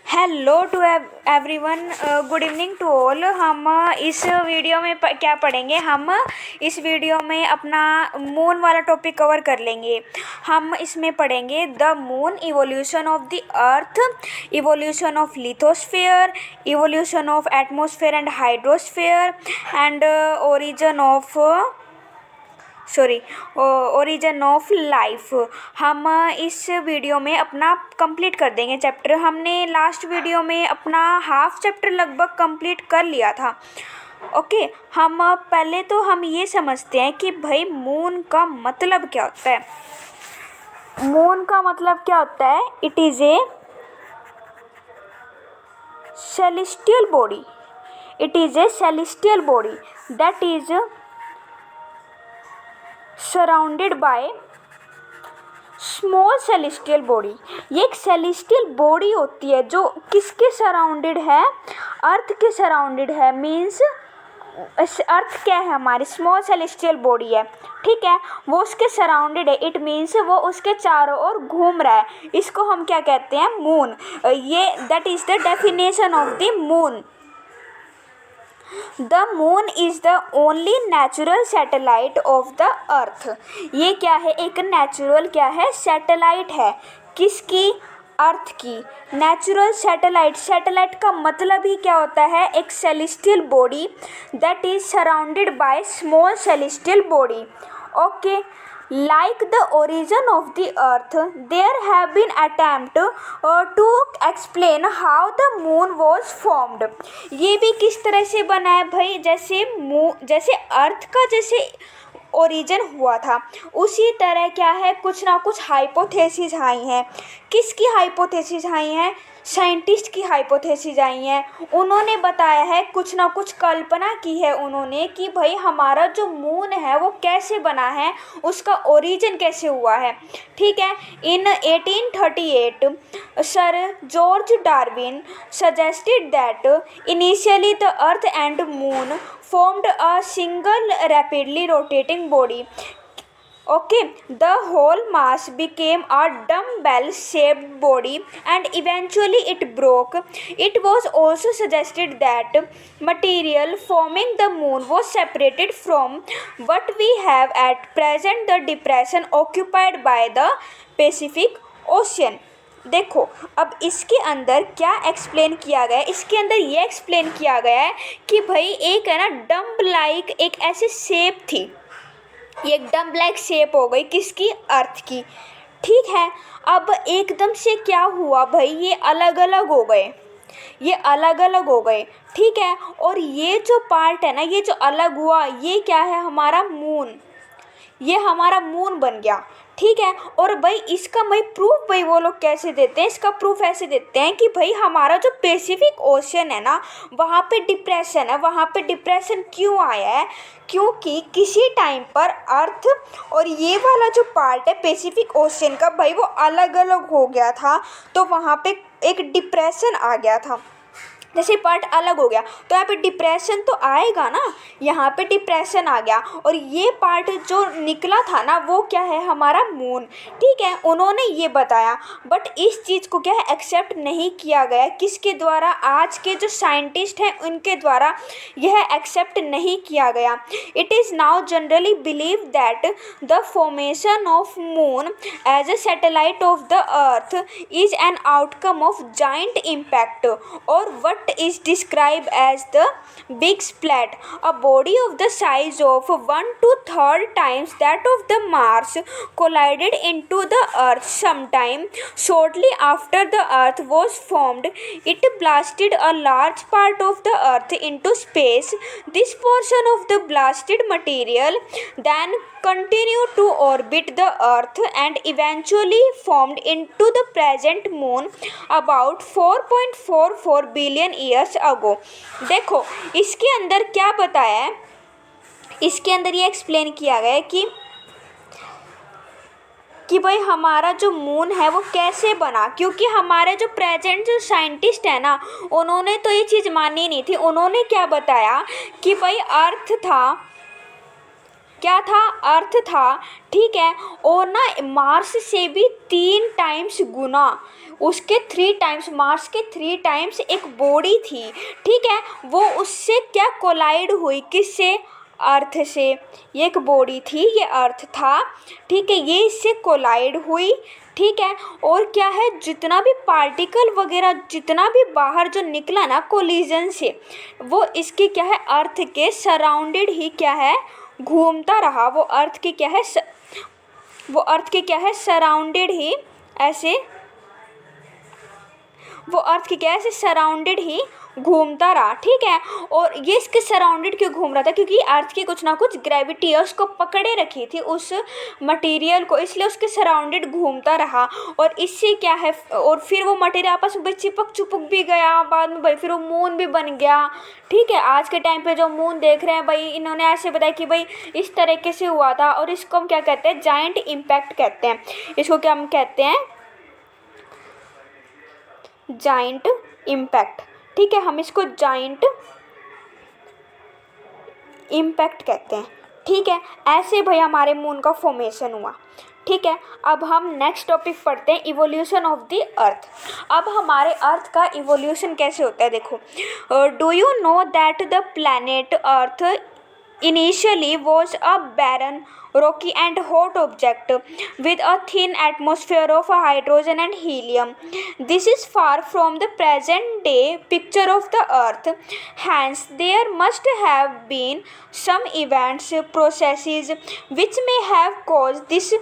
Hello to everyone, good evening to all. हम इस video में क्या पढ़ेंगे? हम इस वीडियो में अपना मून वाला टॉपिक कवर कर लेंगे। हम इसमें पढ़ेंगे the moon, evolution of the earth, evolution of lithosphere, evolution of atmosphere and hydrosphere and origin of life. हम इस वीडियो में अपना कंप्लीट कर देंगे चैप्टर। हमने लास्ट वीडियो में अपना हाफ चैप्टर लगभग कंप्लीट कर लिया था। ओके, हम पहले तो हम ये समझते हैं कि भाई मून का मतलब क्या होता है। मून का मतलब क्या होता है? It is a celestial body. It is a celestial body that is surrounded by small celestial body. ये एक सेलेस्टियल बॉडी होती है जो किसके सराउंडेड है? अर्थ के सराउंडेड है। मीन्स अर्थ क्या है? हमारी स्मॉल सेलेस्टियल बॉडी है, ठीक है, वो उसके सराउंडेड है। इट मीन्स वो उसके चारों ओर घूम रहा है। इसको हम क्या कहते हैं? मून। ये that is the definition of the moon. The moon is the only natural satellite of the अर्थ। ये क्या है? एक नेचुरल क्या है? सैटेलाइट है। किसकी? अर्थ की। Natural satellite. सैटेलाइट का मतलब ही क्या होता है? एक celestial body that is surrounded by small celestial body. Okay, like the origin of the earth, there have been attempts to explain how the moon was formed। ये भी किस तरह से बना है भाई? जैसे अर्थ का जैसे ओरिजिन हुआ था, उसी तरह क्या है, कुछ ना कुछ हाइपोथेसिस आई हैं। किसकी हाइपोथेसिस आई हैं? साइंटिस्ट की हाइपोथेसिस आई हैं। उन्होंने बताया है, कुछ ना कुछ कल्पना की है उन्होंने कि भाई हमारा जो मून है वो कैसे बना है, उसका ओरिजिन कैसे हुआ है, ठीक है। इन 1838 sir George Darwin suggested that initially the earth and moon formed a single rapidly rotating body। Okay, the whole mass became a dumbbell shaped body and eventually it broke। It was also suggested that material forming the moon was separated from what we have at present, the depression occupied by the Pacific Ocean। देखो, अब इसके अंदर क्या explain किया गया है? इसके अंदर ये एक्सप्लेन किया गया है कि भाई एक है ना डम्ब लाइक एक ऐसी शेप थी। ये एक डम्ब लाइक शेप हो गई किसकी? अर्थ की, ठीक है। अब एकदम से क्या हुआ भाई? ये अलग अलग हो गए, ये अलग अलग हो गए, ठीक है। और ये जो पार्ट है ना, ये जो अलग हुआ, ये क्या है? हमारा मून। ये हमारा मून बन गया, ठीक है। और भाई इसका भाई प्रूफ भाई वो लोग कैसे देते हैं? इसका प्रूफ ऐसे देते हैं कि भाई हमारा जो पैसिफिक ओशन है ना, वहाँ पे डिप्रेशन है। वहाँ पे डिप्रेशन क्यों आया है? क्योंकि किसी टाइम पर अर्थ और ये वाला जो पार्ट है पैसिफिक ओशन का भाई वो अलग अलग हो गया था, तो वहाँ पे एक डिप्रेशन आ गया था। जैसे पार्ट अलग हो गया तो यहाँ पे डिप्रेशन तो आएगा ना, यहाँ पे डिप्रेशन आ गया। और ये पार्ट जो निकला था ना, वो क्या है? हमारा मून, ठीक है। उन्होंने ये बताया, बट इस चीज़ को क्या है? एक्सेप्ट नहीं किया गया। किसके द्वारा? आज के जो साइंटिस्ट हैं उनके द्वारा यह एक्सेप्ट नहीं किया गया। It is now generally believe that the formation of moon as a satellite of the earth is an outcome of giant impact और what is described as the big splat, a body of the size of 1 to 3 times that of the Mars collided into the earth sometime shortly after the earth was formed। It blasted a large part of the earth into space। This portion of the blasted material then continued to orbit the earth and eventually formed into the present moon about 4.44 billion years ago। देखो, इसके अंदर क्या बताया है? इसके अंदर ये explain किया गया है कि भाई हमारा जो मून है वो कैसे बना। क्योंकि हमारे जो प्रेजेंट जो साइंटिस्ट है ना, उन्होंने तो ये चीज़ मानी नहीं थी। उन्होंने क्या बताया कि भाई अर्थ था, क्या था, अर्थ था, ठीक है। और ना मार्स से भी 3 टाइम्स गुना, उसके 3 टाइम्स, मार्स के 3 टाइम्स एक बॉडी थी, ठीक है, वो उससे क्या कोलाइड हुई, किससे, अर्थ से। ये एक बॉडी थी, ये अर्थ था, ठीक है, ये इससे कोलाइड हुई, ठीक है। और क्या है, जितना भी पार्टिकल वगैरह जितना भी बाहर जो निकला ना कोलिजन से, वो इसके क्या है, अर्थ के सराउंडेड ही क्या है, घूमता रहा। वो अर्थ के क्या है, वो अर्थ के क्या है, सराउंडेड ही ऐसे, वो अर्थ के क्या है, ऐसे सराउंडेड ही घूमता रहा, ठीक है। और ये इसके सराउंडेड क्यों घूम रहा था, क्योंकि अर्थ की कुछ ना कुछ ग्रेविटी है उसको पकड़े रखी थी उस मटेरियल को, इसलिए उसके सराउंडेड घूमता रहा। और इससे क्या है, और फिर वो मटेरियल आपस में भाई चिपक चुपक भी गया, बाद में भाई फिर वो मून भी बन गया, ठीक है। आज के टाइम पे जो मून देख रहे हैं भाई, इन्होंने ऐसे बताया कि भाई इस तरीके से हुआ था। और इसको हम क्या कहते हैं, जायंट इम्पैक्ट कहते हैं। इसको क्या हम कहते हैं, जायंट इम्पैक्ट, ठीक है, हम इसको जायंट इम्पैक्ट कहते हैं, ठीक है। ऐसे भाई हमारे मून का फॉर्मेशन हुआ, ठीक है। अब हम नेक्स्ट टॉपिक पढ़ते हैं, इवोल्यूशन ऑफ द अर्थ। अब हमारे अर्थ का इवोल्यूशन कैसे होता है, देखो, do you know that the planet earth initially was a barren, rocky and hot object with a thin atmosphere of hydrogen and helium. This is far from the present day picture of the earth. Hence there must have been some events, processes which may have caused this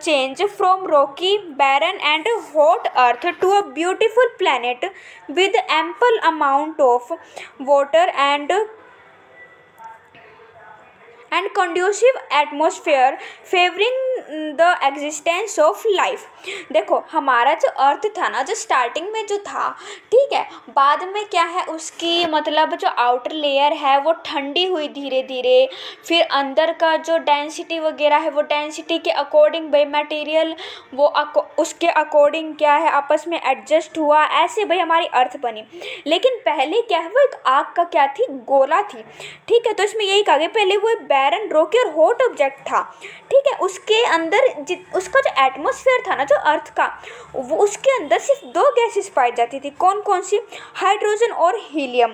change from rocky, barren and hot earth to a beautiful planet with ample amount of water and conducive atmosphere favoring the existence of life। देखो हमारा जो अर्थ था ना, जो starting में जो था, ठीक है, बाद में क्या है, उसकी मतलब जो आउटर लेयर है वो ठंडी हुई धीरे धीरे, फिर अंदर का जो डेंसिटी वगैरह है वो डेंसिटी के अकॉर्डिंग भाई मटेरियल वो उसके अकॉर्डिंग क्या है आपस में एडजस्ट हुआ, ऐसे भाई हमारी अर्थ बनी। लेकिन पहले क्या है, वो एक आग का क्या थी, गोला थी, ठीक है। तो इसमें यही कहा गया, पहले वो बैरन, रॉकी और हॉट ऑब्जेक्ट था, ठीक है। उसके अंदर उसका जो एटमॉस्फेयर था ना, जो अर्थ का, वो उसके अंदर सिर्फ 2 गैसेस पाई जाती थी, कौन कौन सी, हाइड्रोजन और हीलियम,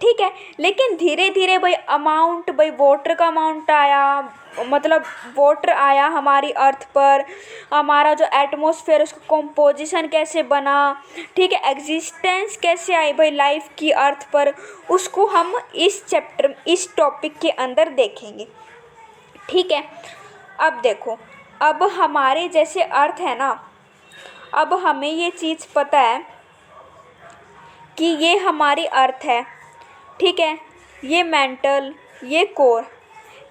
ठीक है। लेकिन धीरे धीरे भाई अमाउंट, भाई वाटर का अमाउंट आया, मतलब वाटर आया हमारी अर्थ पर, हमारा जो एटमॉस्फेयर उसका कंपोजिशन कैसे बना, ठीक है, एग्जिस्टेंस कैसे आई भाई लाइफ की अर्थ पर, उसको हम इस चैप्टर, इस टॉपिक के अंदर देखेंगे, ठीक है। अब देखो, अब हमारे जैसे अर्थ है ना, अब हमें ये चीज़ पता है कि ये हमारी अर्थ है, ठीक है, ये मेंटल, ये कोर,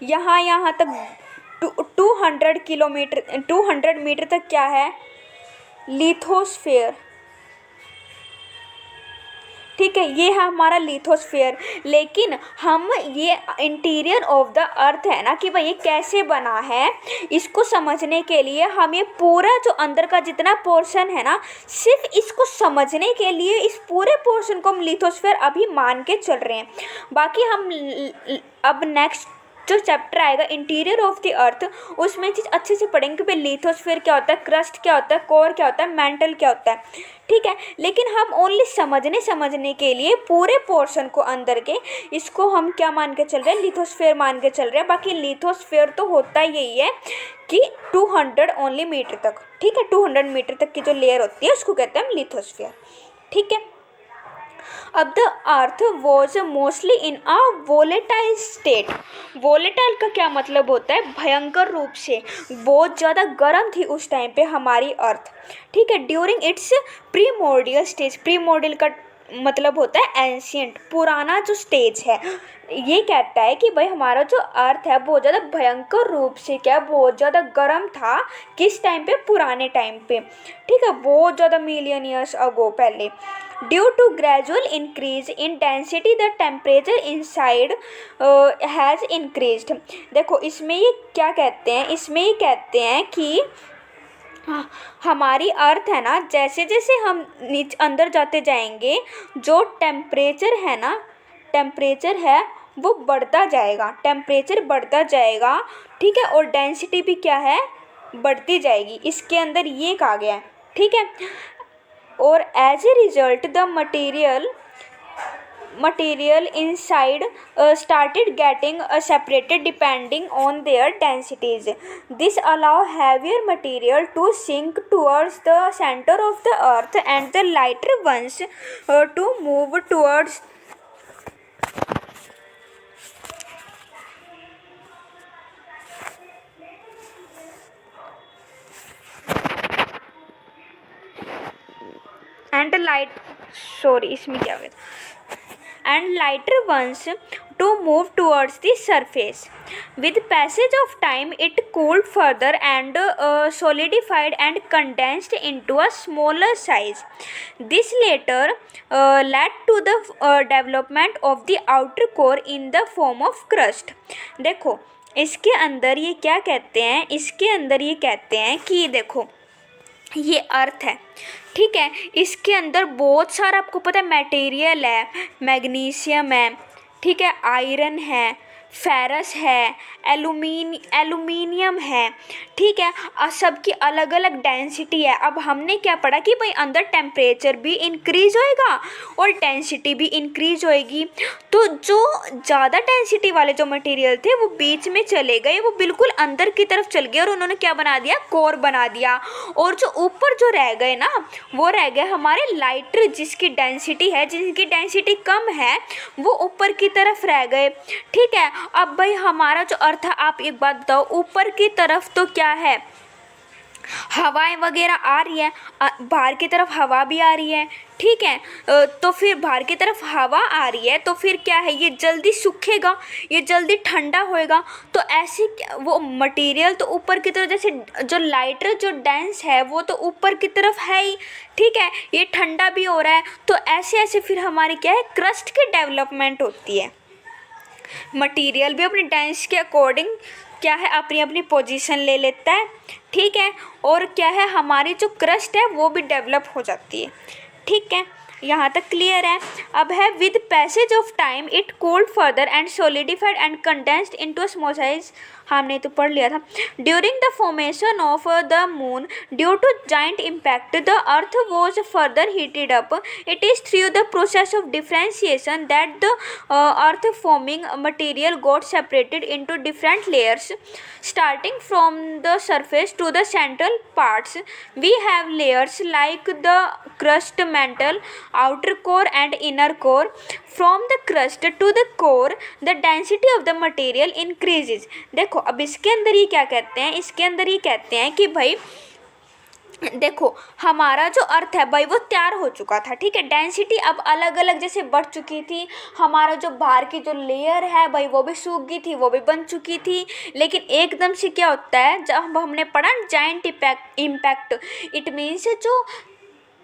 यहाँ तक 200 किलोमीटर, 200 मीटर तक क्या है, लिथोस्फेयर, ठीक है, ये है हमारा लिथोस्फेयर। लेकिन हम ये इंटीरियर ऑफ द अर्थ है ना, कि भाई ये कैसे बना है, इसको समझने के लिए हम ये पूरा जो अंदर का जितना पोर्शन है ना, सिर्फ इसको समझने के लिए इस पूरे पोर्शन को हम लिथोस्फेयर अभी मान के चल रहे हैं। बाकी हम अब नेक्स्ट जो चैप्टर आएगा इंटीरियर ऑफ द अर्थ, उसमें चीज़ अच्छे से पढ़ेंगे कि भाई लिथोस्फेयर क्या होता है, क्रस्ट क्या होता है, कोर क्या होता है, मेंटल क्या होता है, ठीक है। लेकिन हम ओनली समझने के लिए पूरे पोर्शन को अंदर के, इसको हम क्या मान के चल रहे हैं, लिथोस्फेयर मान के चल रहे हैं। बाकी लिथोस्फेयर तो होता यही है कि 200 ओनली मीटर तक, ठीक है, 200 मीटर तक की जो लेयर होती है उसको कहते हैं हम लिथोस्फेयर, ठीक है। अब the earth was mostly in a volatile state. Volatile का क्या मतलब होता है, भयंकर रूप से, बहुत ज़्यादा गर्म थी उस टाइम पे हमारी अर्थ, ठीक है। During its primordial stage, primordial का मतलब होता है एंशियंट, पुराना जो स्टेज है, ये कहता है कि भाई हमारा जो अर्थ है बहुत ज़्यादा भयंकर रूप से क्या, बहुत ज़्यादा गर्म था, किस टाइम पे, पुराने टाइम पे, ठीक है, बहुत ज़्यादा मिलियन ईयर्स अगो पहले। Due to gradual increase in density the temperature inside has increased. देखो इसमें ये क्या कहते हैं, इसमें ये कहते हैं कि हमारी अर्थ है ना, जैसे जैसे हम अंदर जाते जाएंगे, जो टेम्परेचर है ना, टेम्परेचर है वो बढ़ता जाएगा, टेम्परेचर बढ़ता जाएगा, ठीक है, और डेंसिटी भी क्या है, बढ़ती जाएगी। इसके अंदर ये कहा गया है, ठीक है। और as a result the material inside started getting separated depending on their densities. This allow heavier material to sink towards the center of the earth and the lighter ones to move towards and light sorry इसमें क्या हुआ and lighter ones to move towards the surface. With passage of time, it cooled further and solidified and condensed into a smaller size. This later led to the development of the outer core in the form of crust. देखो इसके अंदर ये क्या कहते हैं, इसके अंदर ये कहते हैं कि देखो ये अर्थ है, ठीक है, इसके अंदर बहुत सारा आपको पता है मटेरियल है, मैग्नीशियम है, ठीक है, आयरन है, फेरस है, एल्यूमिनियम है, ठीक है, और सबकी अलग अलग डेंसिटी है। अब हमने क्या पढ़ा कि भाई अंदर टेम्परेचर भी इंक्रीज होएगा और डेंसिटी भी इंक्रीज होएगी। तो जो ज़्यादा डेंसिटी वाले जो मटेरियल थे वो बीच में चले गए, वो बिल्कुल अंदर की तरफ चल गए और उन्होंने क्या बना दिया, कोर बना दिया। और जो ऊपर जो रह गए ना, वो रह गए हमारे लाइटर, जिसकी डेंसिटी है, जिनकी डेंसिटी कम है, वो ऊपर की तरफ रह गए, ठीक है। अब भाई हमारा जो अर्थ है, आप एक बात बताओ, ऊपर की तरफ तो क्या है, हवाएं वगैरह आ रही है, बाहर की तरफ हवा भी आ रही है, ठीक है। तो फिर बाहर की तरफ हवा आ रही है तो फिर क्या है, ये जल्दी सूखेगा, ये जल्दी ठंडा होएगा। तो ऐसे वो मटेरियल तो ऊपर की तरफ, जैसे जो लाइटर जो डेंस है वो तो ऊपर की तरफ है ही, ठीक है, ये ठंडा भी हो रहा है। तो ऐसे ऐसे फिर हमारी क्या है, क्रस्ट की डेवलपमेंट होती है। मटेरियल भी अपनी डेंस के अकॉर्डिंग क्या है, अपनी अपनी पोजीशन ले लेता है, ठीक है। और क्या है, हमारी जो क्रस्ट है वो भी डेवलप हो जाती है, ठीक है। यहाँ तक क्लियर है। अब है with passage of time it cold further and solidified and condensed into small size, हमने तो पढ़ लिया था। During the formation of the moon due to giant impact the earth was further heated up. It is through the process of differentiation that the earth forming material got separated into different layers starting from the surface to the central parts. We have layers like the crust, mantle, outer core and inner core. From the crust to the core the density of the material increases. देखो अब इसके अंदर ही क्या कहते हैं, इसके अंदर ही कहते हैं कि भाई देखो हमारा जो अर्थ है भाई वो तैयार हो चुका था, ठीक है। डेंसिटी अब अलग अलग जैसे बढ़ चुकी थी, हमारा जो बाहर की जो लेयर है भाई वो भी सूख गई थी, वो भी बन चुकी थी। लेकिन एकदम से क्या होता है, जब हमने पढ़ा जाइंट इम्पैक्ट, इट मीन्स जो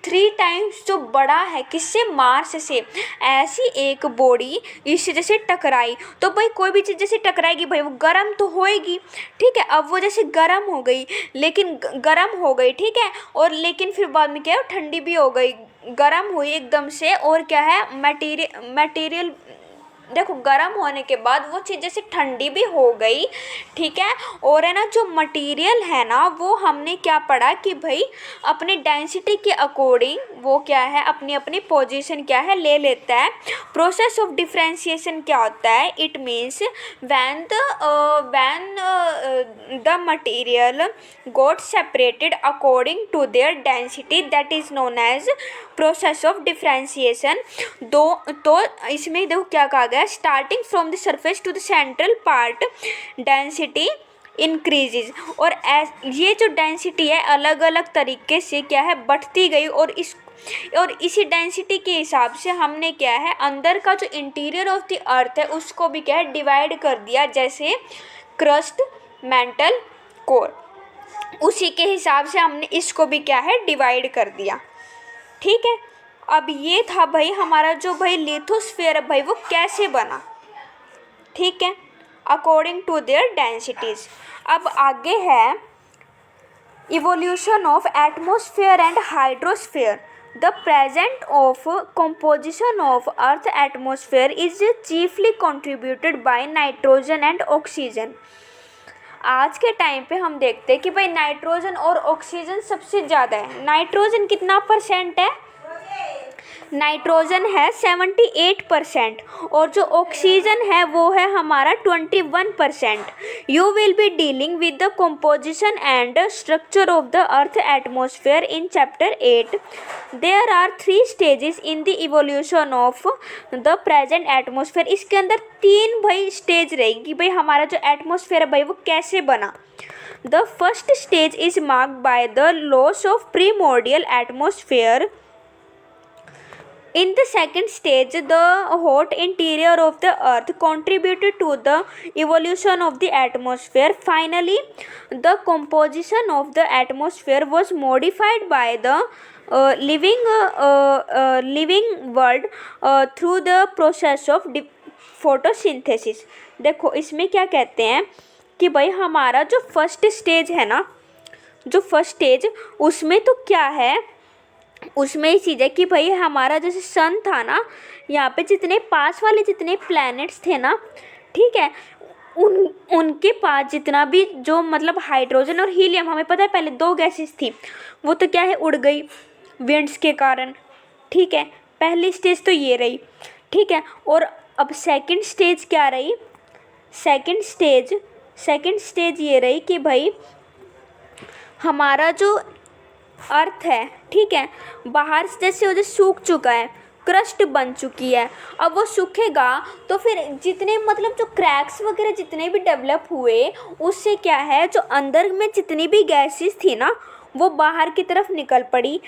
3 टाइम्स जो बड़ा है किससे, मार्स से, ऐसी एक बॉडी इससे जैसे टकराई तो भाई कोई भी चीज़ जैसे टकराएगी भाई वो गर्म तो होएगी, ठीक है। अब वो जैसे गर्म हो गई, लेकिन गर्म हो गई, ठीक है, और लेकिन फिर बाद में क्या है, ठंडी भी हो गई, गर्म हुई एकदम से। और क्या है, मटेरियल देखो गर्म होने के बाद वो चीज़ जैसे ठंडी भी हो गई, ठीक है। और है ना जो मटेरियल है ना वो हमने क्या पढ़ा कि भाई अपनी डेंसिटी के अकॉर्डिंग वो क्या है, अपनी अपनी पोजीशन क्या है ले लेता है। प्रोसेस ऑफ डिफ्रेंशिएशन क्या होता है, it means when the material got separated according to their density, that is known as process of differentiation. तो इसमें देखो क्या कहा गया, starting from the surface to the central part density increases. और ये जो डेंसिटी है अलग अलग तरीके से क्या है बढ़ती गई, और इसी डेंसिटी के हिसाब से हमने क्या है अंदर का जो इंटीरियर ऑफ द अर्थ है उसको भी क्या है डिवाइड कर दिया, जैसे क्रस्ट, मेंटल, कोर, उसी के हिसाब से हमने इसको भी क्या है डिवाइड कर दिया, ठीक है। अब ये था भाई हमारा जो भाई लिथोस्फीयर है भाई वो कैसे बना, ठीक है, अकॉर्डिंग टू देयर डेंसिटीज। अब आगे है evolution of atmosphere and hydrosphere. The present of composition of earth atmosphere is chiefly contributed by nitrogen and oxygen. आज के टाइम पे हम देखते हैं कि भाई नाइट्रोजन और ऑक्सीजन सबसे ज़्यादा है। नाइट्रोजन कितना परसेंट है? नाइट्रोजन है 78% और जो ऑक्सीजन है वो है हमारा 21%। You will be dealing with the composition and structure of the earth atmosphere in chapter 8। There are 3 stages in the evolution of the present atmosphere. इसके अंदर 3 भाई स्टेज रहेगी भाई हमारा जो एटमोसफेयर है भाई वो कैसे बना। The first stage is marked by the loss of primordial atmosphere. In the second stage, the hot interior of the earth contributed to the evolution of the atmosphere. Finally, the composition of the atmosphere was modified by the living world through the process of photosynthesis. देखो इसमें क्या कहते हैं कि भाई हमारा जो first stage है ना, जो फर्स्ट स्टेज उसमें तो क्या है, उसमें ही चीज़ है कि भाई हमारा जैसे सन था ना, यहाँ पे जितने पास वाले जितने प्लैनेट्स थे ना, ठीक है, उनके पास जितना भी जो मतलब हाइड्रोजन और हीलियम, हमें पता है पहले 2 गैसेस थी, वो तो क्या है उड़ गई विंड्स के कारण। ठीक है, पहली स्टेज तो ये रही। ठीक है, और अब सेकंड स्टेज क्या रही? सेकंड स्टेज ये रही कि भाई हमारा जो अर्थ है, ठीक है, बाहर से जैसे वो जो सूख चुका है, क्रस्ट बन चुकी है, अब वो सूखेगा तो फिर जितने मतलब जो क्रैक्स वगैरह जितने भी डेवलप हुए उससे क्या है, जो अंदर में जितनी भी गैसेस थी ना वो बाहर की तरफ निकल पड़ी।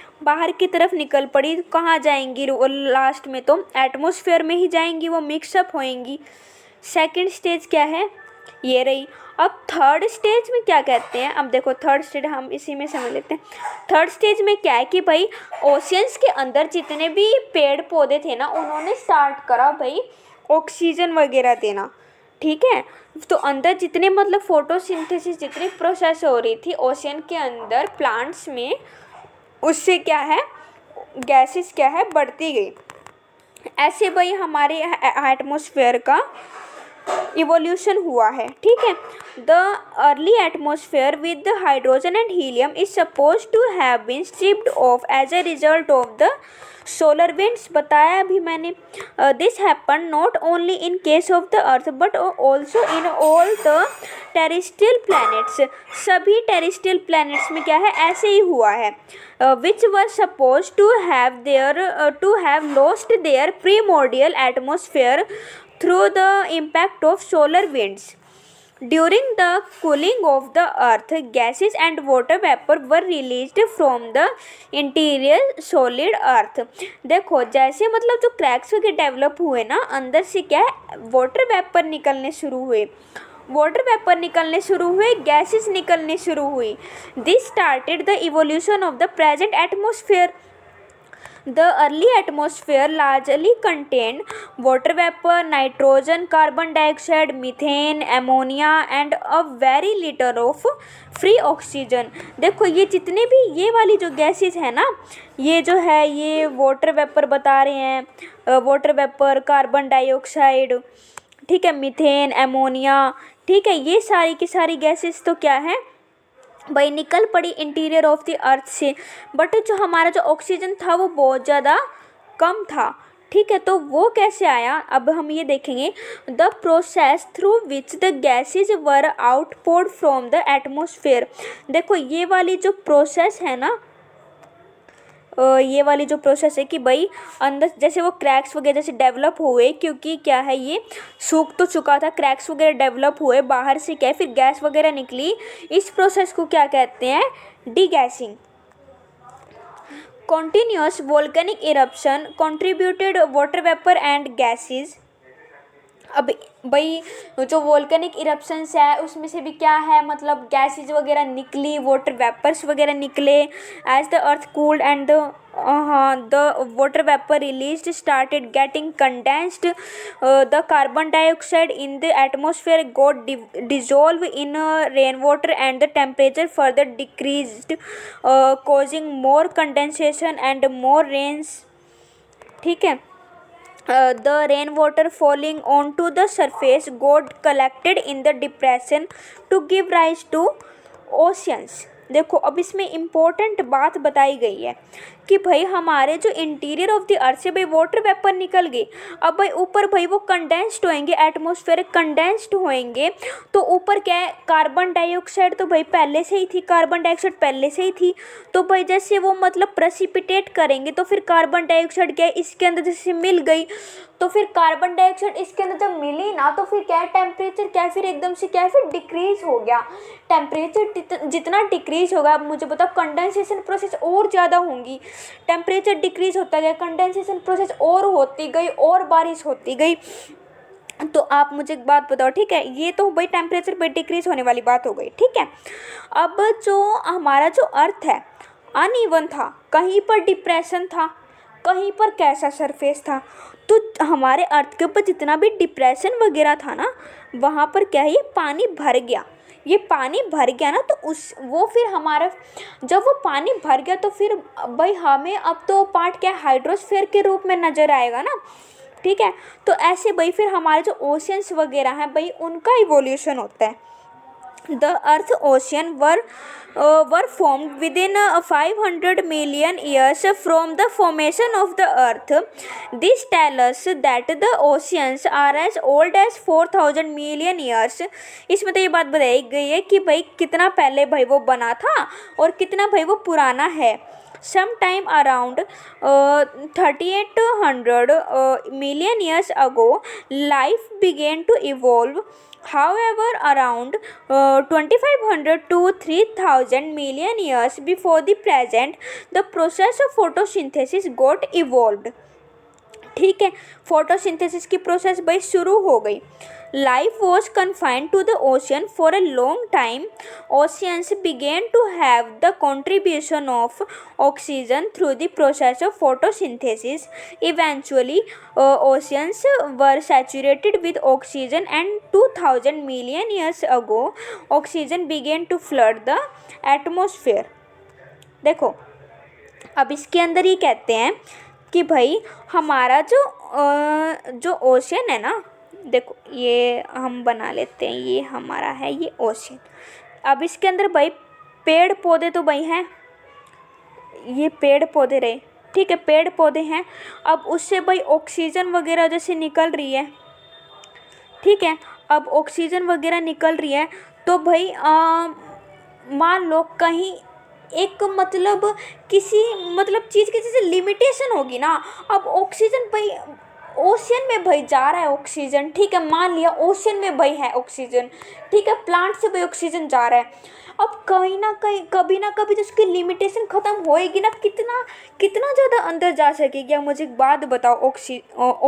कहाँ जाएंगी? लास्ट में तो एटमॉस्फेयर में ही जाएंगी, वो मिक्सअप होएंगी। सेकंड स्टेज क्या है? ये रही। अब थर्ड स्टेज में क्या कहते हैं? अब देखो थर्ड स्टेज हम इसी में समझ लेते हैं। थर्ड स्टेज में क्या है कि भाई ओशियंस के अंदर जितने भी पेड़ पौधे थे ना, उन्होंने स्टार्ट करा भाई ऑक्सीजन वगैरह देना। ठीक है, तो अंदर जितने मतलब फोटोसिंथेसिस जितनी प्रोसेस हो रही थी ओशियन के अंदर प्लांट्स में, उससे क्या है गैसेस क्या है बढ़ती गई। ऐसे भाई हमारे एटमॉस्फेयर का इवोल्यूशन हुआ है। ठीक है, the early atmosphere with the hydrogen and helium is suppose to have been stripped off as a result of the solar winds. बताया अभी मैंने। This happen not only in case of the earth but also in all the terrestrial planets. सभी terrestrial planets में क्या है ऐसे ही हुआ है। Which were suppose to have lost their primordial atmosphere through the impact of solar winds. During the cooling of the earth, gases and water vapor were released from the interior solid earth. देखो जैसे मतलब जो cracks वगैरह develop हुए ना, अंदर से क्या है वाटर वेपर निकलने शुरू हुए, गैसेस निकलने शुरू हुई। This started the evolution of the present atmosphere. The early atmosphere largely contained water vapor, nitrogen, carbon dioxide, methane, ammonia and a very little of free oxygen. देखो ये जितने भी ये वाली जो गैसेस है ना, ये जो है ये वाटर वेपर बता रहे हैं, वाटर वेपर, कार्बन डाइऑक्साइड, ठीक है, मीथेन, एमोनिया, ठीक है, ये सारी की सारी गैसेस तो क्या है भाई निकल पड़ी इंटीरियर ऑफ द अर्थ से। बट जो हमारा जो ऑक्सीजन था वो बहुत ज़्यादा कम था। ठीक है, तो वो कैसे आया अब हम ये देखेंगे। The process through which the gases were आउटपोर्ड from the atmosphere. देखो ये वाली जो प्रोसेस है ना, ये वाली जो प्रोसेस है कि भाई अंदर जैसे वो क्रैक्स वगैरह जैसे डेवलप हुए, क्योंकि क्या है ये सूख तो चुका था, क्रैक्स वगैरह डेवलप हुए, बाहर से क्या है फिर गैस वगैरह निकली। इस प्रोसेस को क्या कहते हैं? Degassing. Continuous volcanic eruption contributed water vapour and gases. अब भाई जो वोल्केनिक इरप्शंस है उसमें से भी क्या है, मतलब गैसेज वगैरह निकली, वाटर वेपर्स वगैरह निकले। As the earth cooled and the water vapour released started getting condensed, the carbon dioxide in the atmosphere got dissolved in rainwater and the temperature further decreased, causing more condensation and more rains। ठीक है। The rainwater falling onto the surface got collected in the depression to give rise to oceans। देखो अब इसमें important बात बताई गई है कि भाई हमारे जो इंटीरियर ऑफ द अर्थ से भाई वाटर वेपर निकल गए, अब भाई ऊपर भाई वो कंडेंस्ड होएंगे, एटमॉस्फेयर कंडेंस्ड होएंगे, तो ऊपर क्या है, कार्बन डाइऑक्साइड तो भाई पहले से ही थी, कार्बन डाइऑक्साइड पहले से ही थी, तो भाई जैसे वो मतलब प्रेसिपिटेट करेंगे तो फिर कार्बन डाइऑक्साइड क्या है इसके अंदर जैसे मिल गई, तो फिर कार्बन डाइऑक्साइड इसके अंदर जब मिली ना तो फिर क्या है, टेम्परेचर क्या है फिर एकदम से क्या है फिर डिक्रीज हो गया। टेम्परेचर जितना डिक्रीज होगा, अब मुझे बताओ कंडेंसेशन प्रोसेस और ज़्यादा होंगी, टेम्परेचर डिक्रीज होता गया, कंडेंसेशन प्रोसेस और होती गई और बारिश होती गई। तो आप मुझे एक बात बताओ, ठीक है, ये तो भाई टेम्परेचर पे डिक्रीज होने वाली बात हो गई, ठीक है। अब जो हमारा जो अर्थ है अनइवन था, कहीं पर डिप्रेशन था, कहीं पर कैसा सरफेस था, तो हमारे अर्थ के ऊपर जितना भी डिप्रेशन वगैरह था ना, वहाँ पर क्या है, ये पानी भर गया, ये पानी भर गया ना, तो उस वो फिर हमारा जब वो पानी भर गया तो फिर भाई हमें अब तो पार्ट क्या हाइड्रोस्फीयर के रूप में नज़र आएगा ना, ठीक है। तो ऐसे भाई फिर हमारे जो ओशियंस वगैरह हैं भाई उनका इवोल्यूशन होता है। The Earth ocean were formed within 500 million years from the formation of the Earth. This tells us that the oceans are as old as 4000 million years। इसमें तो ये बात बताई गई है कि भाई कितना पहले भाई वो बना था और कितना भाई वो पुराना है। Sometime around 3800 million years ago, life began to evolve। However, around 2500 to 3000 million years before the present, the process of photosynthesis got evolved। ठीक है, फोटोसिंथेसिस की प्रोसेस भाई शुरू हो गई। Life was confined to the ocean for a long time. Oceans began to have the contribution of oxygen through the process of photosynthesis. Eventually oceans were saturated with oxygen and 2000 million years ago oxygen began to flood the atmosphere. देखो अब इसके अंदर ये कहते हैं कि भाई हमारा जो ओशियन है ना, देखो ये हम बना लेते हैं, ये हमारा है ये ओशियन। अब इसके अंदर भाई पेड़ पौधे तो भाई हैं, ये पेड़ पौधे रहे, ठीक है, पेड़ पौधे हैं। अब उससे भाई ऑक्सीजन वगैरह जैसे निकल रही है, ठीक है, अब ऑक्सीजन वगैरह निकल रही है तो भाई मान लो कहीं एक मतलब किसी मतलब चीज़ की जैसे लिमिटेशन होगी ना। अब ऑक्सीजन भाई ओशियन में भाई जा रहा है ऑक्सीजन, ठीक है, मान लिया ओशियन में भाई है ऑक्सीजन, ठीक है, प्लांट से भाई ऑक्सीजन जा रहा है। अब कहीं ना कहीं कभी ना कभी तो उसकी लिमिटेशन ख़त्म होएगी ना, कितना ज़्यादा अंदर जा सकेगी। अब मुझे एक बात बताओ,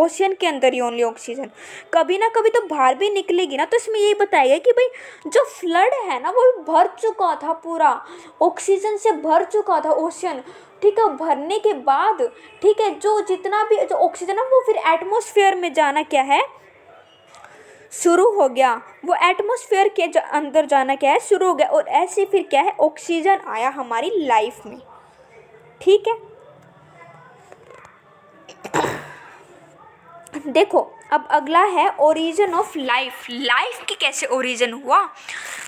ओशियन के अंदर ही ओनली ऑक्सीजन, कभी ना कभी तो बाहर भी निकलेगी ना। तो इसमें यही बताया कि भाई जो फ्लड है ना वो भर चुका था, पूरा ऑक्सीजन से भर चुका था ओशियन, ठीक है। भरने के बाद ठीक है जो जितना भी जो ऑक्सीजन है वो फिर एटमॉस्फेयर में जाना क्या है शुरू हो गया, वो एटमॉस्फेयर के अंदर जाना क्या है शुरू हो गया, और ऐसे फिर क्या है ऑक्सीजन आया हमारी लाइफ में, ठीक है। देखो अब अगला है ओरिजिन ऑफ लाइफ। लाइफ की कैसे ओरिजिन हुआ।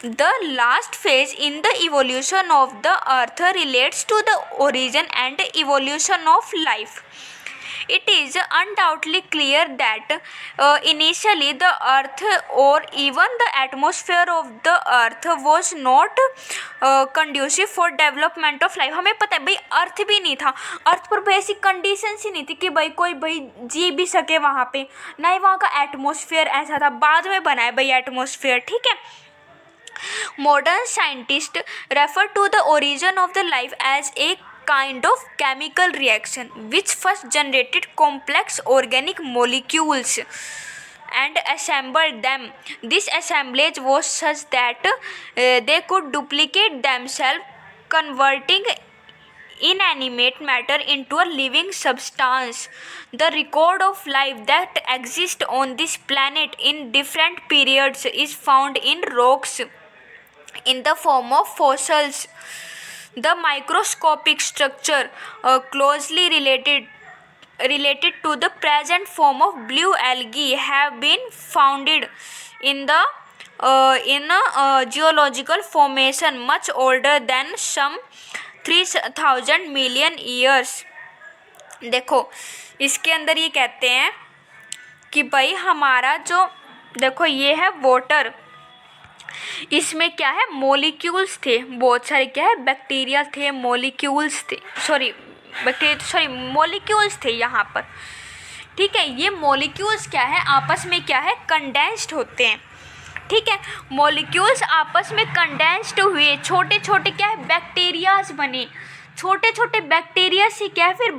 The last phase in the evolution of the earth relates to the origin and evolution of life. It is undoubtedly clear that initially the earth or even the atmosphere of the earth was not conducive for development of life। हमें पता है भाई अर्थ भी नहीं था, अर्थ पर भाई ऐसी कंडीशंस ही नहीं थी कि भाई कोई भाई जी भी सके वहाँ पे, ना ही वहाँ का एटमॉस्फेयर ऐसा था, बाद में बना है भाई एटमॉस्फेयर, ठीक है। Modern scientists refer to the origin of the life as a kind of chemical reaction which first generated complex organic molecules and assembled them. This assemblage was such that they could duplicate themselves, converting inanimate matter into a living substance. The record of life that exists on this planet in different periods is found in rocks in the form of fossils. The microscopic structure closely related to the present form of blue algae have been founded in a geological formation much older than some 3000 million years. देखो इसके अंदर ये कहते हैं कि भाई हमारा जो देखो ये है वाटर, इसमें क्या है मॉलिक्यूल्स थे बहुत सारे, क्या है बैक्टीरिया थे, मॉलिक्यूल्स थे, मॉलिक्यूल्स थे यहाँ पर। ठीक है, ये मॉलिक्यूल्स क्या है आपस में क्या है कंडेंस्ड होते हैं। ठीक है, मॉलिक्यूल्स आपस में कंडेंस्ड हुए, छोटे छोटे क्या है बैक्टीरियाज बने, छोटे छोटे बैक्टीरिया से क्या है फिर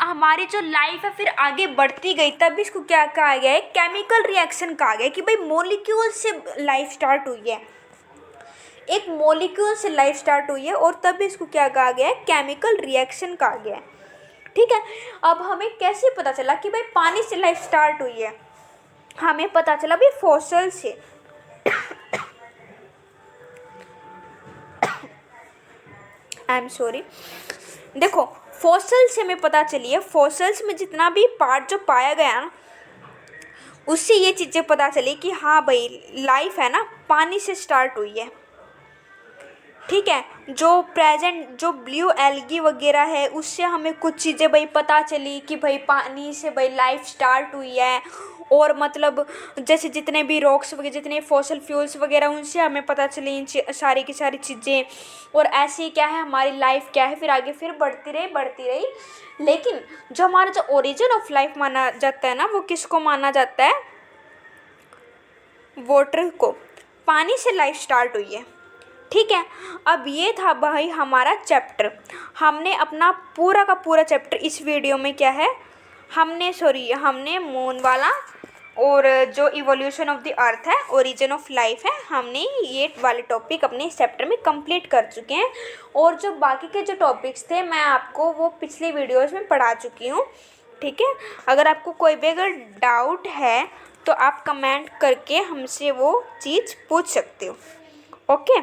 हमारी जो लाइफ है फिर आगे बढ़ती गई। तब इसको क्या कहा गया है केमिकल रिएक्शन कहा गया कि भाई मॉलिक्यूल से लाइफ स्टार्ट हुई है, एक मॉलिक्यूल से लाइफ स्टार्ट हुई है और तब इसको क्या कहा गया है केमिकल रिएक्शन कहा गया है। ठीक है, अब हमें कैसे पता चला कि भाई पानी से लाइफ स्टार्ट हुई है, हमें पता चला भाई फॉसिल से। आई एम सॉरी, देखो फॉसिल से हमें पता चली है, फॉसिल्स में जितना भी पार्ट जो पाया गया ना उससे ये चीज़ें पता चली कि हाँ भाई लाइफ है ना पानी से स्टार्ट हुई है। ठीक है, जो प्रेजेंट जो ब्लू एल्गी वगैरह है उससे हमें कुछ चीज़ें भाई पता चली कि भाई पानी से भाई लाइफ स्टार्ट हुई है। और मतलब जैसे जितने भी रॉक्स वगैरह जितने फॉसिल फ्यूल्स वगैरह उनसे हमें पता चली इन सारी की सारी चीज़ें। और ऐसे ही क्या है हमारी लाइफ क्या है फिर आगे फिर बढ़ती रही। लेकिन जो हमारा जो ओरिजिन ऑफ लाइफ माना जाता है ना वो किसको माना जाता है, वाटर को, पानी से लाइफ स्टार्ट हुई है। ठीक है, अब ये था भाई हमारा चैप्टर, हमने अपना पूरा का पूरा चैप्टर इस वीडियो में क्या है हमने मून वाला और जो इवोल्यूशन ऑफ द अर्थ है, ओरिजिन ऑफ लाइफ है, हमने ये वाले टॉपिक अपने इस चैप्टर में कंप्लीट कर चुके हैं। और जो बाकी के जो टॉपिक्स थे मैं आपको वो पिछले वीडियोस में पढ़ा चुकी हूँ। ठीक है, अगर आपको कोई भी अगर डाउट है तो आप कमेंट करके हमसे वो चीज़ पूछ सकते हो। Okay,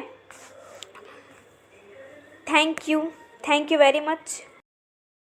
thank you very much.